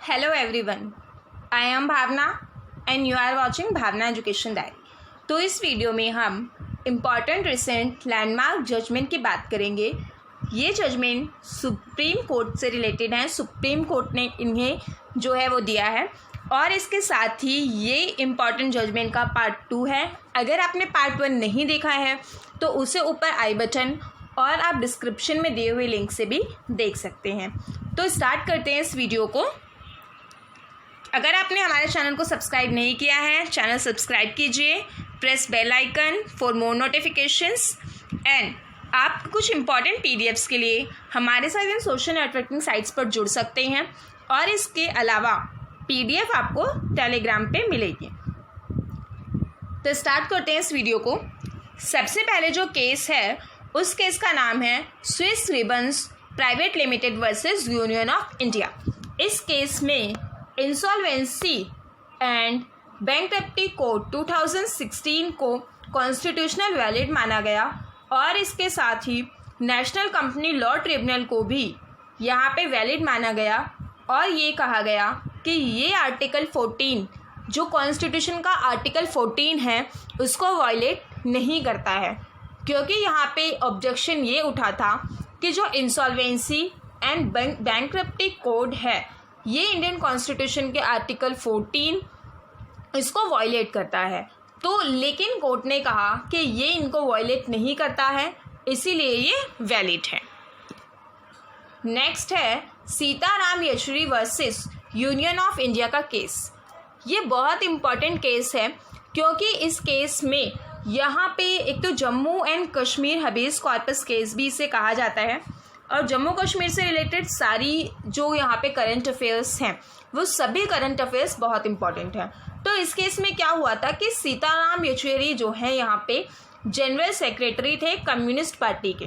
Hello everyone, I am Bhavna and you are watching Bhavna education diary. तो इस video में हम इम्पॉर्टेंट रिसेंट लैंडमार्क जजमेंट की बात करेंगे। ये जजमेंट सुप्रीम कोर्ट से रिलेटेड हैं। सुप्रीम कोर्ट ने इन्हें जो है वो दिया है और इसके साथ ही ये इम्पॉर्टेंट जजमेंट का पार्ट 2 है। अगर आपने पार्ट 1 नहीं देखा है तो उसे ऊपर आई बटन और आप डिस्क्रिप्शन में दिए हुए लिंक से भी देख सकते हैं। तो स्टार्ट करते हैं इस वीडियो को। अगर आपने हमारे चैनल को सब्सक्राइब नहीं किया है, चैनल सब्सक्राइब कीजिए, press bell icon for more notifications and आप कुछ इंपॉर्टेंट पीडीएफ्स के लिए हमारे साथ इन सोशल नेटवर्किंग साइट्स पर जुड़ सकते हैं और इसके अलावा पीडीएफ आपको टेलीग्राम पे मिलेगी। तो स्टार्ट करते हैं इस वीडियो को। सबसे पहले जो केस है उस केस का नाम है Swiss ribbons private limited versus Union of India. इस केस में इंसॉल्वेंसी एंड बैंकरप्टी कोड 2016 को कॉन्स्टिट्यूशनल वैलिड माना गया और इसके साथ ही नेशनल कंपनी लॉ ट्रिब्यूनल को भी यहाँ पे वैलिड माना गया और ये कहा गया कि ये आर्टिकल 14 जो कॉन्स्टिट्यूशन का आर्टिकल 14 है उसको वायलेट नहीं करता है, क्योंकि यहाँ पे ऑब्जेक्शन ये उठा था कि जो इंसॉल्वेंसी एंड बैंकरप्टी कोड है ये इंडियन कॉन्स्टिट्यूशन के आर्टिकल 14 इसको वायलेट करता है। तो लेकिन कोर्ट ने कहा कि ये इनको वायलेट नहीं करता है, इसीलिए ये वैलिड है। नेक्स्ट है Sitaram Yechury versus Union of India का केस। ये बहुत इम्पॉर्टेंट केस है क्योंकि इस केस में यहाँ पे एक तो Jammu and Kashmir habeas corpus case भी इसे कहा जाता है और जम्मू कश्मीर से रिलेटेड सारी जो यहाँ पे करंट अफेयर्स हैं वो सभी करंट अफेयर्स बहुत इंपॉर्टेंट हैं। तो इस केस में क्या हुआ था कि सीताराम येचुरी जो है यहाँ पे जनरल सेक्रेटरी थे कम्युनिस्ट पार्टी के।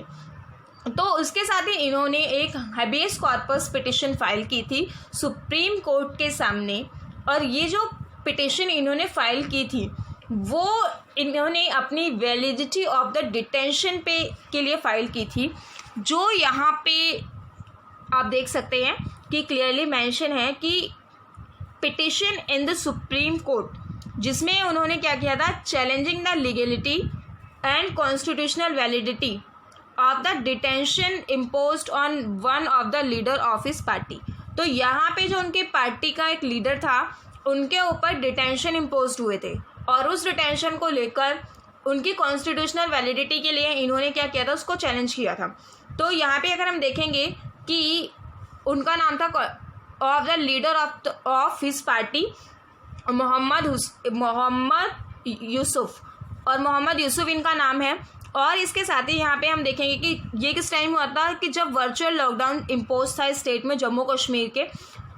तो उसके साथ ही इन्होंने एक हबीज कॉर्पस पिटिशन फाइल की थी सुप्रीम कोर्ट के सामने और ये जो पिटिशन इन्होंने फाइल की थी वो इन्होंने अपनी वैलिडिटी ऑफ द डिटेंशन पे के लिए फाइल की थी, जो यहाँ पे आप देख सकते हैं कि क्लियरली मेंशन है कि petition in the supreme court, जिसमें उन्होंने क्या किया था, challenging the legality and constitutional validity of the detention imposed on one of the leader of his party. तो यहाँ पे जो उनके पार्टी का एक लीडर था उनके ऊपर डिटेंशन इम्पोज्ड हुए थे और उस डिटेंशन को लेकर उनकी कॉन्स्टिट्यूशनल वैलिडिटी के लिए इन्होंने क्या किया था, उसको चैलेंज किया था। तो यहाँ पे अगर हम देखेंगे कि उनका नाम था of the leader of his party Mohammad Yusuf, और मोहम्मद यूसुफ इनका नाम है। और इसके साथ ही यहाँ पे हम देखेंगे कि ये किस टाइम हुआ था कि जब वर्चुअल लॉकडाउन इम्पोज था स्टेट में जम्मू कश्मीर के,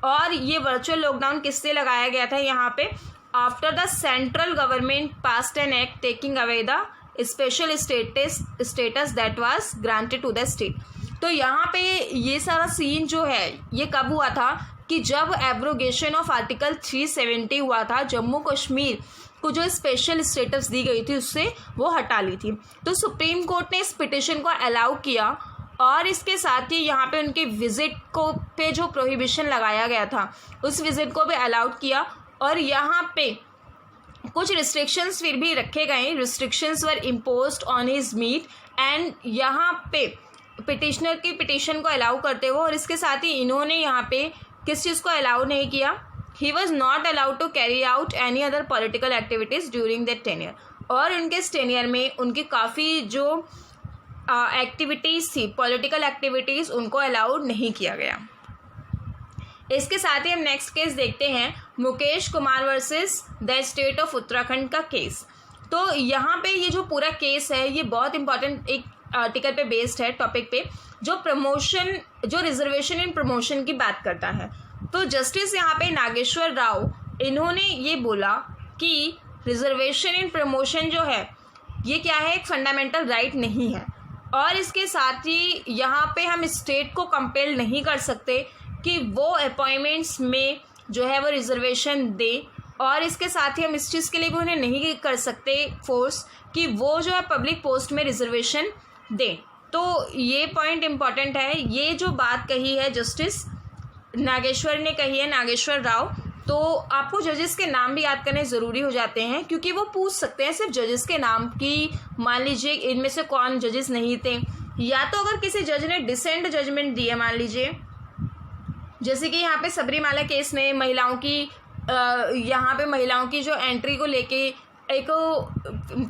और ये वर्चुअल लॉकडाउन किससे लगाया गया था यहाँ पे, after the central government passed an act taking away the special status that was granted to the state. तो यहाँ पे ये सारा सीन जो है ये कब हुआ था कि जब एब्रोगेशन ऑफ आर्टिकल 370 हुआ था, जम्मू कश्मीर को जो स्पेशल स्टेटस दी गई थी उससे वो हटा ली थी। तो सुप्रीम कोर्ट ने इस पिटिशन को अलाउ किया और इसके साथ ही यहाँ पे उनके विजिट को पे जो प्रोहिबिशन लगाया गया था उस विजिट को भी अलाउड किया और यहाँ पे कुछ रिस्ट्रिक्शंस फिर भी रखे गए। Restrictions were imposed on his meet and यहाँ पे पिटिशनर की पिटिशन को अलाउ करते हुए, और इसके साथ ही इन्होंने यहाँ पे किस चीज़ को अलाउ नहीं किया, he was not allowed to carry out any other political activities during that tenure. और उनके इस टेन्योर में उनकी काफ़ी जो एक्टिविटीज़ थी, पॉलिटिकल एक्टिविटीज़, उनको अलाउड नहीं किया गया। इसके साथ ही हम नेक्स्ट केस देखते हैं Mukesh Kumar versus the state of Uttarakhand का केस। तो यहाँ पे ये जो पूरा केस है ये बहुत इंपॉर्टेंट एक आर्टिकल पे बेस्ड है, टॉपिक पे, जो रिजर्वेशन इन प्रमोशन की बात करता है। तो जस्टिस यहाँ पे नागेश्वर राव इन्होंने ये बोला कि रिजर्वेशन इन प्रमोशन जो है ये क्या है, एक फंडामेंटल राइट नहीं है और इसके साथ ही यहाँ पे हम स्टेट को कंपेल नहीं कर सकते कि वो अपॉइंटमेंट्स में जो है वो रिजर्वेशन दे, और इसके साथ ही हम इस चीज़ के लिए भी उन्हें नहीं कर सकते फोर्स कि वो जो है पब्लिक पोस्ट में रिजर्वेशन दें। तो ये पॉइंट इम्पॉर्टेंट है। ये जो बात कही है जस्टिस नागेश्वर ने कही है, नागेश्वर राव। तो आपको जजेस के नाम भी याद करने ज़रूरी हो जाते हैं, क्योंकि वो पूछ सकते हैं सिर्फ जजेस के नाम की। मान लीजिए इनमें से कौन जजेस नहीं थे, या तो अगर किसी जज ने डिसेंट जजमेंट दी है, मान लीजिए जैसे कि यहाँ पे सबरीमाला केस में महिलाओं की यहाँ पे महिलाओं की जो एंट्री को लेके एक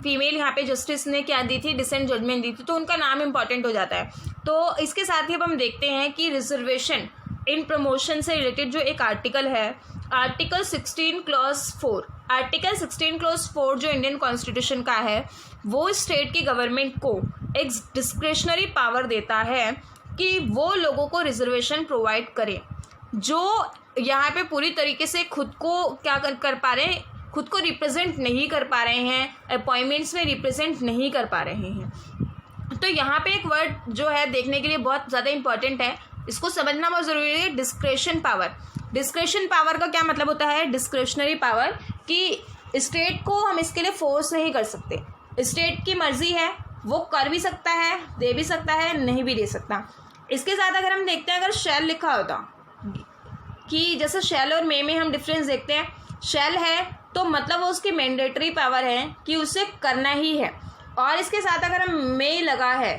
फीमेल यहाँ पे जस्टिस ने क्या दी थी, डिसेंट जजमेंट दी थी, तो उनका नाम इम्पॉर्टेंट हो जाता है। तो इसके साथ ही अब हम देखते हैं कि रिजर्वेशन इन प्रमोशन से रिलेटेड जो एक आर्टिकल है, आर्टिकल 16 क्लॉज 4, आर्टिकल 16 क्लॉज 4 जो इंडियन कॉन्स्टिट्यूशन का है, वो स्टेट की गवर्नमेंट को एक डिस्क्रिशनरी पावर देता है कि वो लोगों को रिजर्वेशन प्रोवाइड करे जो यहाँ पे पूरी तरीके से खुद को क्या कर पा रहे हैं, खुद को रिप्रेजेंट नहीं कर पा रहे हैं, अपॉइंटमेंट्स में रिप्रेजेंट नहीं कर पा रहे हैं। तो यहाँ पे एक वर्ड जो है देखने के लिए बहुत ज़्यादा इंपॉर्टेंट है, इसको समझना बहुत ज़रूरी है, डिस्क्रेशन पावर। डिस्क्रेशन पावर का क्या मतलब होता है, डिस्क्रिशनरी पावर, कि स्टेट को हम इसके लिए फोर्स नहीं कर सकते, स्टेट की मर्जी है, वो कर भी सकता है, दे भी सकता है, नहीं भी दे सकता। इसके साथ अगर हम देखते हैं, अगर शैल लिखा होता कि जैसे शैल और मे में हम डिफरेंस देखते हैं, शैल है तो मतलब वो उसकी मैंडेटरी पावर है कि उसे करना ही है, और इसके साथ अगर हम मे लगा है,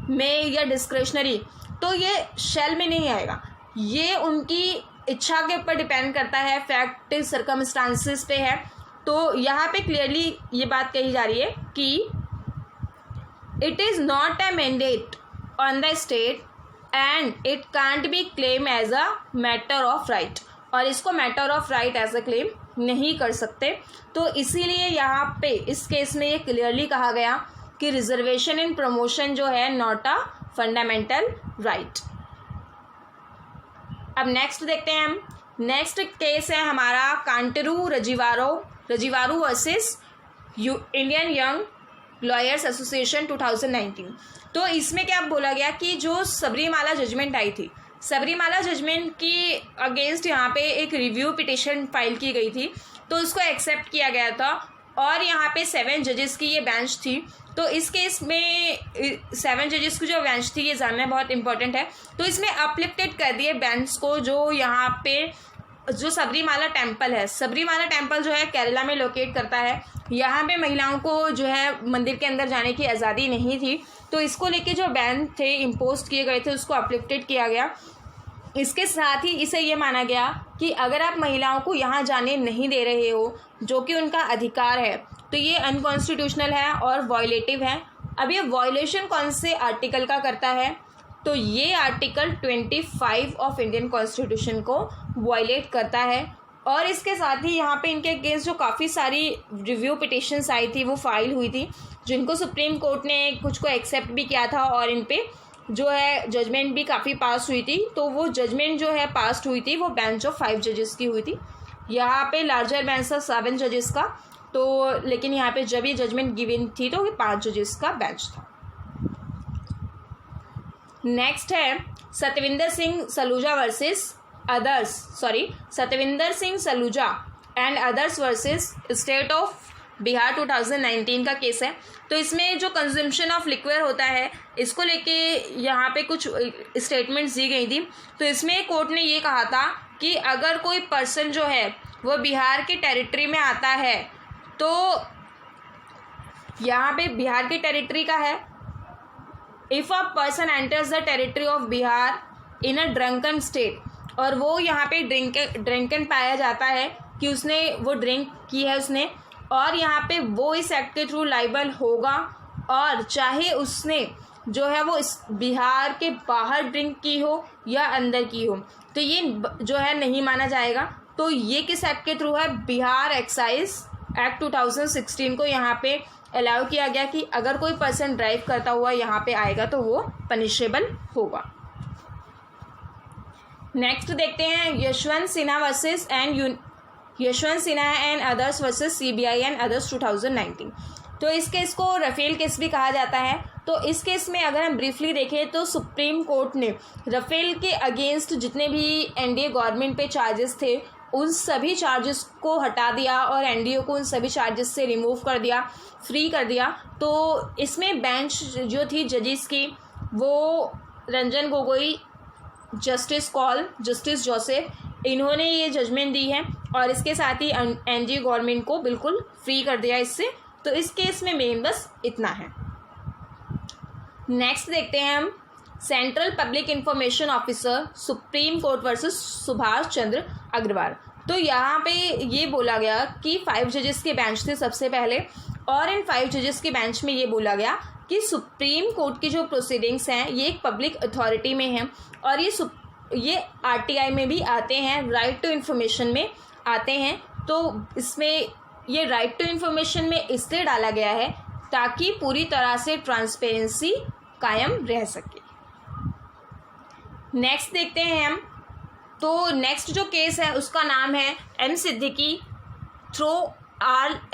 मे या डिस्क्रिशनरी, तो ये शैल में नहीं आएगा, ये उनकी इच्छा के ऊपर डिपेंड करता है, फैक्ट सर्कमस्टांसिस पे है। तो यहाँ पे क्लियरली ये बात कही जा रही है कि it is not a mandate on the state and it can't be claim as a matter of right, और इसको matter of right as a claim नहीं कर सकते। तो इसीलिए यहाँ पे इस केस में ये क्लियरली कहा गया कि रिजर्वेशन इन प्रमोशन जो है नॉट अ फंडामेंटल राइट। अब नेक्स्ट देखते हैं हम, नेक्स्ट केस है हमारा Kantaru Rajeevaru versus Indian young lawyers association 2019। तो इसमें क्या बोला गया कि जो सबरीमाला जजमेंट आई थी, सबरीमाला जजमेंट की अगेंस्ट यहाँ पे एक रिव्यू पिटिशन फाइल की गई थी, तो उसको एक्सेप्ट किया गया था, और यहाँ पे 7 जजेस की ये बेंच थी। तो इस केस में 7 जजेस की जो बेंच थी, ये जानना बहुत इंपॉर्टेंट है। तो इसमें अपलिफ्टेड कर दिए बेंच को, जो यहाँ पे जो सबरीमाला टेम्पल है, सबरीमाला टेम्पल जो है केरला में लोकेट करता है, यहाँ पे महिलाओं को जो है मंदिर के अंदर जाने की आज़ादी नहीं थी, तो इसको लेके जो बैन थे इम्पोज किए गए थे उसको अपलिफ्टेड किया गया। इसके साथ ही इसे ये माना गया कि अगर आप महिलाओं को यहाँ जाने नहीं दे रहे हो, जो कि उनका अधिकार है, तो ये अनकॉन्स्टिट्यूशनल है और वॉयलेटिव है। अब ये वॉयलेशन कौन से आर्टिकल का करता है, तो ये आर्टिकल 25 ऑफ इंडियन कॉन्स्टिट्यूशन को वॉयलेट करता है। और इसके साथ ही यहाँ पे इनके अगेंस्ट जो काफ़ी सारी रिव्यू पिटिशंस आई थी, वो फाइल हुई थी, जिनको सुप्रीम कोर्ट ने कुछ को एक्सेप्ट भी किया था, और इन पे जो है जजमेंट भी काफ़ी पास हुई थी। तो वो जजमेंट जो है पास हुई थी, वो बेंच ऑफ 5 जजेस की हुई थी। यहाँ पे लार्जर बेंच था 7 जजेस का, तो लेकिन यहाँ पे जब ये जजमेंट गिवन थी तो ये 5 जजेस का बेंच था। नेक्स्ट है Satvinder Singh Saluja versus others, Satvinder Singh Saluja and others versus state of Bihar 2019 का केस है। तो इसमें जो कंजम्पशन ऑफ लिक्विड होता है, इसको लेके यहाँ पे कुछ स्टेटमेंट्स दी गई थी। तो इसमें कोर्ट ने ये कहा था कि अगर कोई पर्सन जो है वो बिहार की टेरिटरी में आता है, तो यहाँ पे बिहार की टेरिटरी का है, if a person enters the territory of Bihar in a drunken state, और वो यहाँ पे ड्रिंकन पाया जाता है कि उसने वो ड्रिंक की है उसने, और यहाँ पे वो इस एक्ट के थ्रू लाइबल होगा, और चाहे उसने जो है वो इस बिहार के बाहर ड्रिंक की हो या अंदर की हो, तो ये जो है नहीं माना जाएगा। तो ये किस एक्ट के थ्रू है, बिहार एक्साइज एक्ट 2016 को यहाँ पे अलाउ किया गया कि अगर कोई पर्सन ड्राइव करता हुआ यहाँ पे आएगा तो वो पनिशेबल होगा। नेक्स्ट देखते हैं Yashwant Sinha and others versus CBI and others 2019। तो इस केस को रफेल केस भी कहा जाता है। तो इस केस में अगर हम ब्रीफली देखें तो सुप्रीम कोर्ट ने रफेल के अगेंस्ट जितने भी एनडीए गवर्नमेंट पे चार्जेस थे, उन सभी चार्जेस को हटा दिया और एनडीए को उन सभी चार्जेस से रिमूव कर दिया, फ्री कर दिया। तो इसमें बेंच जो थी जजेस की, वो Ranjan Gogoi justice call, justice Joseph, इन्होंने ये जजमेंट दी है और इसके साथ ही एनजी गवर्नमेंट को बिल्कुल फ्री कर दिया इससे। तो इस केस में मेन बस इतना है। नेक्स्ट देखते हैं हम central public information officer supreme court versus Subhash Chandra Agarwal. तो यहाँ पे ये बोला गया कि 5 जजेस के बेंच थे सबसे पहले, और इन 5 जजेस के बेंच में ये बोला गया कि सुप्रीम कोर्ट की जो प्रोसीडिंग्स हैं ये एक पब्लिक अथॉरिटी में हैं और ये आरटीआई में भी आते हैं, राइट टू इन्फॉर्मेशन में आते हैं। तो इसमें ये राइट टू इन्फॉर्मेशन में इसलिए डाला गया है ताकि पूरी तरह से ट्रांसपेरेंसी कायम रह सके। नेक्स्ट देखते हैं हम। तो नेक्स्ट जो केस है उसका नाम है M Siddiqui through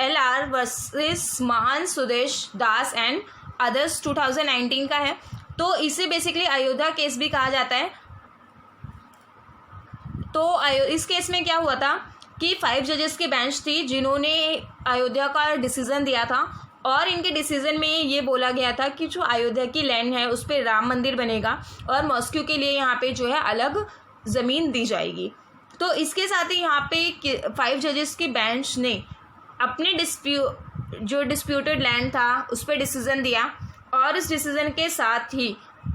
LR versus Mahan Sudesh Das and others 2019 का है। तो इसे बेसिकली अयोध्या केस भी कहा जाता है। तो इस केस में क्या हुआ था कि 5 जजेस की बेंच थी जिन्होंने अयोध्या का डिसीज़न दिया था और इनके डिसीज़न में ये बोला गया था कि जो अयोध्या की लैंड है उस पर राम मंदिर बनेगा और मॉस्क्यू के लिए यहाँ पे जो है अलग ज़मीन दी जाएगी। तो इसके साथ ही यहाँ पे 5 जजेस की बेंच ने अपने जो डिस्प्यूटेड लैंड था उस पर डिसीज़न दिया और इस डिसीज़न के साथ ही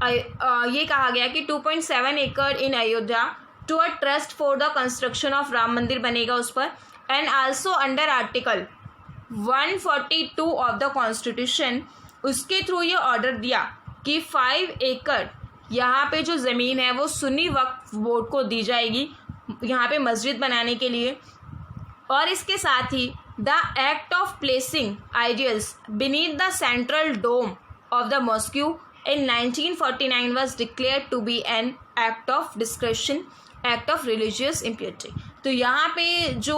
ये कहा गया कि 2.7 एकड़ in Ayodhya to a trust for the construction of Ram Mandir बनेगा उस पर। And also under article 142 of the constitution उसके थ्रू ये ऑर्डर दिया कि 5 एकड़ यहाँ पे जो ज़मीन है वो सुन्नी वक्फ बोर्ड को दी जाएगी यहाँ पे मस्जिद बनाने के लिए। और इसके साथ ही the act of placing idols beneath the central dome of the mosque in 1949 was declared to be an act of discretion, act of religious impurity। तो यहाँ पे जो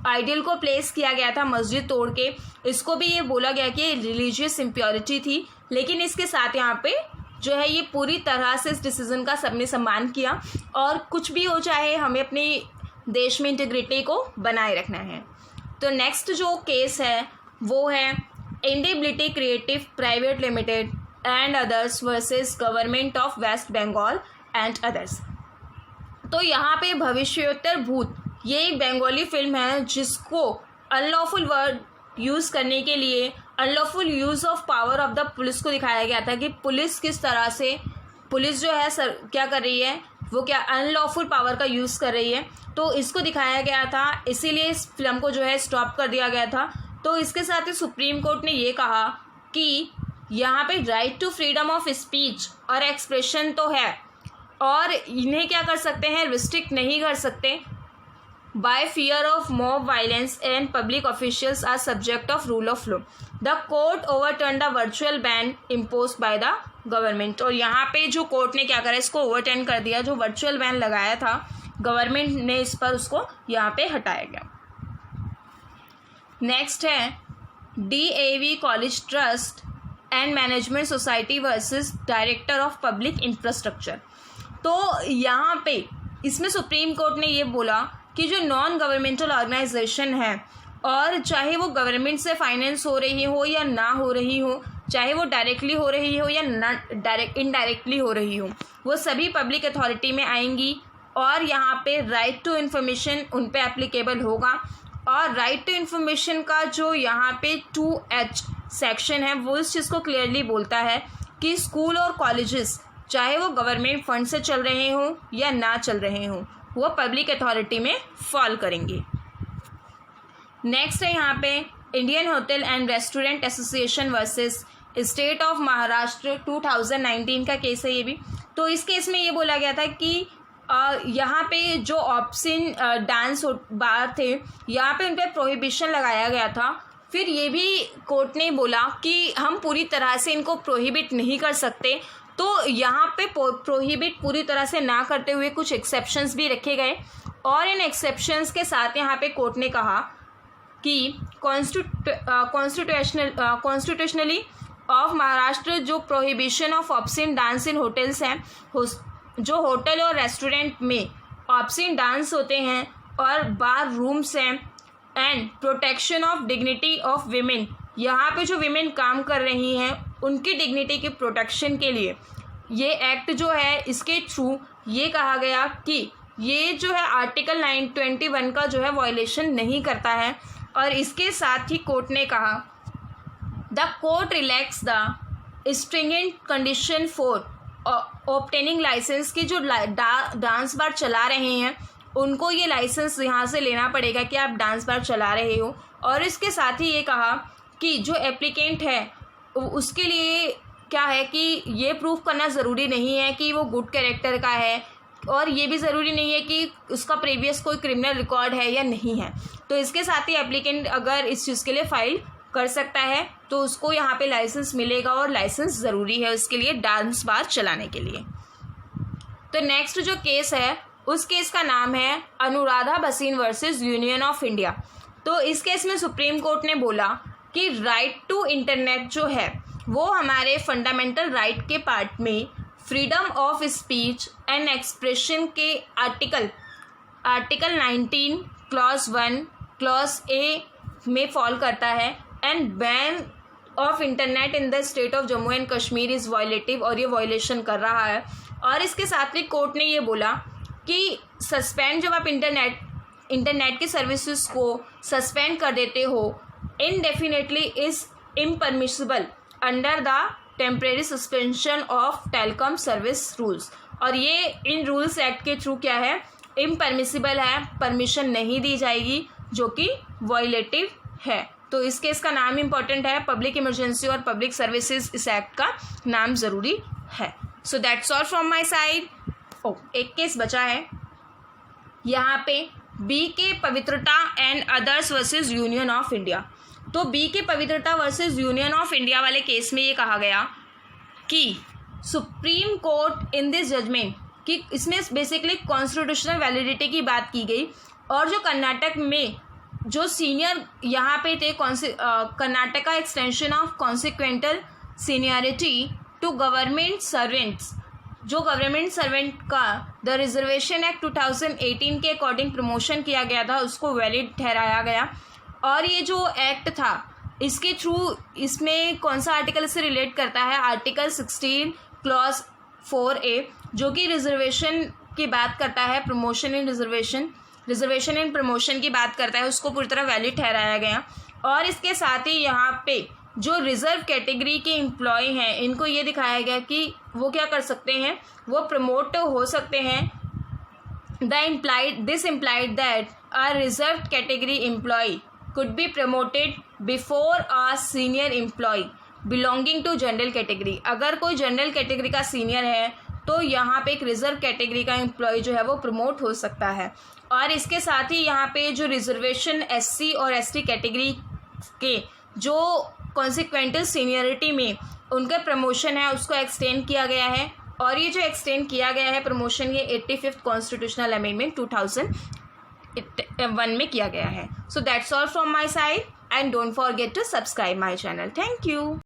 आइडियल को प्लेस किया गया था मस्जिद तोड़ के, इसको भी ये बोला गया कि रिलीजियस इम्प्योरिटी थी, लेकिन इसके साथ यहाँ पे जो है ये पूरी तरह से इस डिसीज़न का सबने सम्मान किया और कुछ भी हो चाहे हमें अपने देश में इंटीग्रिटी को बनाए रखना है। तो नेक्स्ट जो केस है वो है Indibility Creative Private Limited and others versus government of West Bengal and others. तो यहाँ पे भविष्योत्तर भूत ये एक बंगाली फिल्म है जिसको अनलॉफुल वर्ड यूज़ करने के लिए unlawful use of power of the police को दिखाया गया था कि पुलिस किस तरह से पुलिस जो है क्या कर रही है, वो क्या अनलॉफुल पावर का यूज़ कर रही है। तो इसको दिखाया गया था, इसीलिए इस फिल्म को जो है स्टॉप कर दिया गया था। तो इसके साथ ही सुप्रीम कोर्ट ने ये कहा कि यहाँ पे right to freedom of speech और एक्सप्रेशन तो है और इन्हें क्या कर सकते हैं, रिस्ट्रिक्ट नहीं कर सकते। By fear of mob violence and public officials are subject of rule of law. The court overturn the virtual ban impose by the government. और यहाँ पे जो कोर्ट ने क्या करा, इसको ओवरटर्न कर दिया। जो वर्चुअल बैन लगाया था गवर्नमेंट ने इस पर उसको यहाँ पे हटाया गया। नेक्स्ट है DAV college trust and management society versus director of public infrastructure. तो यहाँ पे इसमें सुप्रीम कोर्ट ने ये बोला कि जो नॉन गवर्नमेंटल ऑर्गेनाइजेशन है और चाहे वो गवर्नमेंट से फाइनेंस हो रही हो या ना हो रही हो, चाहे वो डायरेक्टली हो रही हो या इनडायरेक्टली हो रही हो, वो सभी पब्लिक अथॉरिटी में आएंगी और यहाँ पे राइट टू इन्फॉर्मेशन उन पे एप्लीकेबल होगा। और राइट टू इन्फॉर्मेशन का जो यहाँ पे 2H सेक्शन है वो इस चीज़ को क्लियरली बोलता है कि स्कूल और कॉलेजेस चाहे वो गवर्नमेंट फंड से चल रहे हों या ना चल रहे हों, वो पब्लिक अथॉरिटी में फॉल करेंगे। नेक्स्ट है यहाँ पे Indian hotel and restaurant association versus state of Maharashtra 2019 का केस है ये भी। तो इस केस में ये बोला गया था कि यहाँ पे जो ऑप्शन डांस बार थे यहाँ पे उन पर प्रोहिबिशन लगाया गया था। फिर ये भी कोर्ट ने बोला कि हम पूरी तरह से इनको प्रोहिबिट नहीं कर सकते, तो यहाँ पे प्रोहिबिट पूरी तरह से ना करते हुए कुछ एक्सेप्शंस भी रखे गए। और इन एक्सेप्शंस के साथ यहाँ पे कोर्ट ने कहा कि कॉन्स्टिट्यूशनली ऑफ महाराष्ट्र जो prohibition of obscene dance in hotels हैं, जो होटल और रेस्टोरेंट में ऑब्ससीन डांस होते हैं और बार रूम्स हैं, and protection of dignity of women, यहाँ पे जो विमेन काम कर रही हैं उनकी डिग्निटी की प्रोटेक्शन के लिए ये एक्ट जो है इसके थ्रू ये कहा गया कि ये जो है आर्टिकल 921 का जो है वायलेशन नहीं करता है। और इसके साथ ही कोर्ट ने कहा the court relax the stringent condition for obtaining licence की जो डांस बार चला रहे हैं उनको ये लाइसेंस यहाँ से लेना पड़ेगा कि आप डांस बार चला रहे हो। और इसके साथ ही ये कहा कि जो एप्लीकेंट है उसके लिए क्या है कि ये प्रूफ करना ज़रूरी नहीं है कि वो गुड कैरेक्टर का है, और ये भी ज़रूरी नहीं है कि उसका प्रीवियस कोई क्रिमिनल रिकॉर्ड है या नहीं है। तो इसके साथ ही एप्लीकेंट अगर इस चीज़ के लिए फ़ाइल कर सकता है तो उसको यहाँ पे लाइसेंस मिलेगा, और लाइसेंस ज़रूरी है उसके लिए डांस बार चलाने के लिए। तो नेक्स्ट जो केस है उस केस का नाम है Anuradha Bhasin versus Union of India. तो इस केस में सुप्रीम कोर्ट ने बोला कि राइट टू इंटरनेट जो है वो हमारे फंडामेंटल राइट के पार्ट में freedom of speech and expression के आर्टिकल 19 क्लॉज 1 क्लॉज ए में फॉल करता है। And ban of internet in the state of Jammu and Kashmir is violative, और ये वायलेशन कर रहा है। और इसके साथ ही कोर्ट ने ये बोला कि सस्पेंड जब आप इंटरनेट की सर्विसेज को सस्पेंड कर देते हो indefinitely is impermissible under the temporary suspension of telecom service rules. और ये इन रूल्स एक्ट के थ्रू क्या है, इम्परमिसिबल है, परमिशन नहीं दी जाएगी, जो कि वायलेटिव है। तो इस केस का नाम इंपॉर्टेंट है, पब्लिक इमरजेंसी और पब्लिक सर्विसेज इस एक्ट का नाम ज़रूरी है। So that's all from my side. एक केस बचा है यहाँ पे, B K Pavitra and others versus Union of India. तो B K Pavitra versus Union of India वाले केस में ये कहा गया कि Supreme Court in this judgment कि इसमें बेसिकली कॉन्स्टिट्यूशनल वैलिडिटी की बात की गई, और जो कर्नाटक में जो सीनियर यहाँ पे थे Karnataka extension of consequential seniority to government servants, जो गवर्नमेंट सर्वेंट का द रिजर्वेशन एक्ट 2018 के अकॉर्डिंग प्रमोशन किया गया था उसको वैलिड ठहराया गया। और ये जो एक्ट था इसके थ्रू इसमें कौन सा आर्टिकल इससे रिलेट करता है, आर्टिकल 16 क्लॉज 4A, जो कि रिजर्वेशन की बात करता है, रिजर्वेशन इन प्रमोशन की बात करता है, उसको पूरी तरह वैलिड ठहराया गया। और इसके साथ ही यहाँ पे जो रिजर्व कैटेगरी के एम्प्लॉय हैं इनको ये दिखाया गया कि वो क्या कर सकते हैं, वो प्रमोट हो सकते हैं। This implied that a reserved category employee could be promoted before a senior employee belonging to general category। अगर कोई जनरल कैटेगरी का सीनियर है तो यहाँ पे एक रिजर्व कैटेगरी का एम्प्लॉय जो है वो प्रमोट हो सकता है। और इसके साथ ही यहाँ पे जो रिजर्वेशन SC और ST कैटेगरी के जो कॉन्सिक्वेंटल सीनियरिटी में उनका प्रमोशन है उसको एक्सटेंड किया गया है। और ये जो एक्सटेंड किया गया है प्रमोशन ये 85th कॉन्स्टिट्यूशनल अमेंडमेंट 2001 में किया गया है। So that's all from my side and don't forget to subscribe my channel. Thank you.